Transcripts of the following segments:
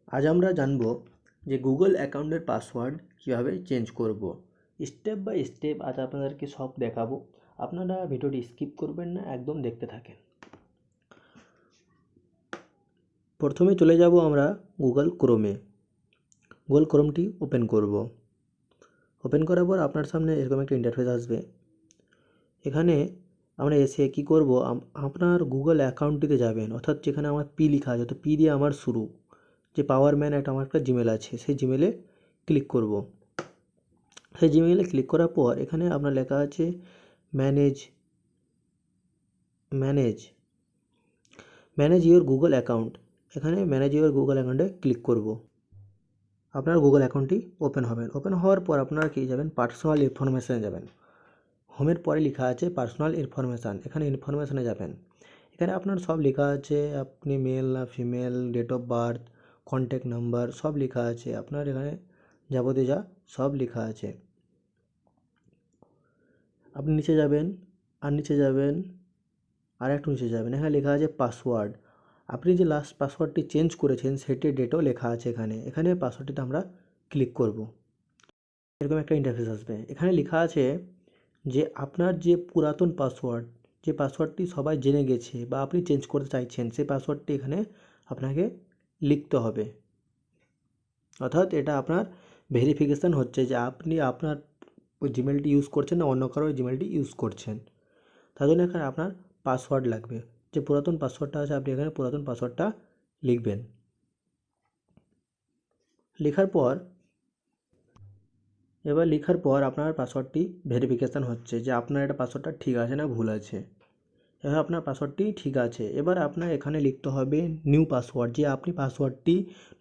আজ আমরা জানব যে গুগল অ্যাকাউন্টের পাসওয়ার্ড কীভাবে চেঞ্জ করব। স্টেপ বাই স্টেপ আজ আপনাদেরকে সব দেখাবো। আপনারা ভিডিওটি স্কিপ করবেন না, একদম দেখতে থাকেন। প্রথমে চলে যাব আমরা গুগল ক্রোমে। গুগল ক্রোমটি ওপেন করব। ওপেন করার পর আপনার সামনে এরকম একটা ইন্টারফেস আসবে। এখানে আমরা এসে কি করব, আপনার গুগল অ্যাকাউন্টটিতে যাবেন, অর্থাৎ যেখানে আমার পি লেখা আছে, তো পি দিয়ে আমার শুরু, যে পাওয়ারম্যান আমার একটা জিমেল আছে, সেই জিমেলে ক্লিক করব। সেই জিমেলে ক্লিক করার পর এখানে আপনার লেখা আছে ম্যানেজ ইওর গুগল অ্যাকাউন্ট। এখানে ম্যানেজ ইওর গুগল অ্যাকাউন্টে ক্লিক করব। আপনার গুগল অ্যাকাউন্টটি ওপেন হবেন। ওপেন হওয়ার পর আপনারা কি যাবেন, পার্সোনাল ইনফরমেশানে যাবেন। হোমের পরে লেখা আছে পার্সোনাল ইনফরমেশান, এখানে ইনফরমেশানে যাবেন। এখানে আপনার সব লেখা আছে, আপনি মেল না female, date of birth, contact number সব লেখা আছে। আপনার এখানে যাবতীয় যা সব লেখা আছে। আপনি নিচে যাবেন, আর একটু নিচে যাবেন, এখানে লেখা আছে পাসওয়ার্ড। আপনি যে লাস্ট পাসওয়ার্ডটি চেঞ্জ করেছেন সেটির ডেটও লেখা আছে এখানে পাসওয়ার্ডটিতে আমরা ক্লিক করব। এরকম একটা ইন্টারফেস আসবে। এখানে লেখা আছে যে আপনার যে পুরাতন পাসওয়ার্ড, যে পাসওয়ার্ডটি সবাই জেনে গেছে বা আপনি চেঞ্জ করতে চাইছেন, সেই পাসওয়ার্ডটি এখানে আপনাকে লিখতে হবে। অর্থাৎ এটা আপনার ভেরিফিকেশান হচ্ছে যে আপনি আপনার ওই জিমেলটি ইউজ করছেন না অন্য কারো জিমেলটি ইউজ করছেন। তার জন্য এখানে আপনার পাসওয়ার্ড লাগবে। যে পুরাতন পাসওয়ার্ডটা আছে আপনি এখানে পুরাতন পাসওয়ার্ডটা লিখবেন। লেখার পর আপনার পাসওয়ার্ডটি ভেরিফিকেশান হচ্ছে যে আপনার এটা পাসওয়ার্ডটা ঠিক আছে না ভুল আছে। এবার আপনার পাসওয়ার্ডটি ঠিক আছে। এবার আপনার এখানে লিখতে হবে নিউ পাসওয়ার্ড, যে আপনি পাসওয়ার্ডটি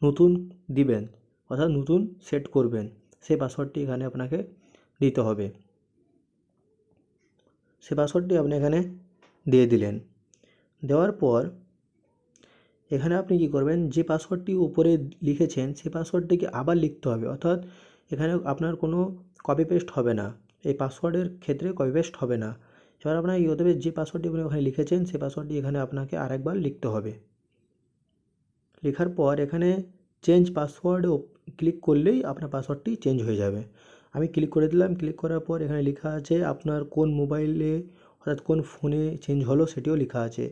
নতুন দিবেন, অর্থাৎ নতুন সেট করবেন, সেই পাসওয়ার্ডটি এখানে আপনাকে দিতে হবে। সেই পাসওয়ার্ডটি আপনি এখানে দিয়ে দিলেন। দেওয়ার পর এখানে আপনি কি করবেন, যে পাসওয়ার্ডটি উপরে লিখেছেন সেই পাসওয়ার্ডটিকে আবার লিখতে হবে। অর্থাৎ এখানে আপনার কোনো কপি পেস্ট হবে না, এই পাসওয়ার্ডের ক্ষেত্রে কপি পেস্ট হবে না। এবার আপনার কী হতে হবে, যে পাসওয়ার্ডটি আপনি ওখানে লিখেছেন সেই পাসওয়ার্ডটি এখানে আপনাকে আরেকবার লিখতে হবে। লেখার পর এখানে চেঞ্জ পাসওয়ার্ডে ক্লিক করলেই আপনার পাসওয়ার্ডটি চেঞ্জ হয়ে যাবে। আমি ক্লিক করে দিলাম। ক্লিক করার পর এখানে লেখা আছে আপনার কোন মোবাইলে, অর্থাৎ কোন ফোনে চেঞ্জ হলো সেটিও লেখা আছে।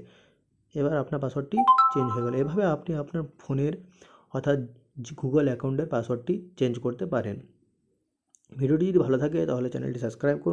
এবার আপনার পাসওয়ার্ডটি চেঞ্জ হয়ে গেল। এভাবে আপনি আপনার ফোনের অর্থাৎ গুগল অ্যাকাউন্টের পাসওয়ার্ডটি চেঞ্জ করতে পারেন। ভিডিওটি যদি ভালো থাকে তাহলে চ্যানেলটি সাবস্ক্রাইব করুন।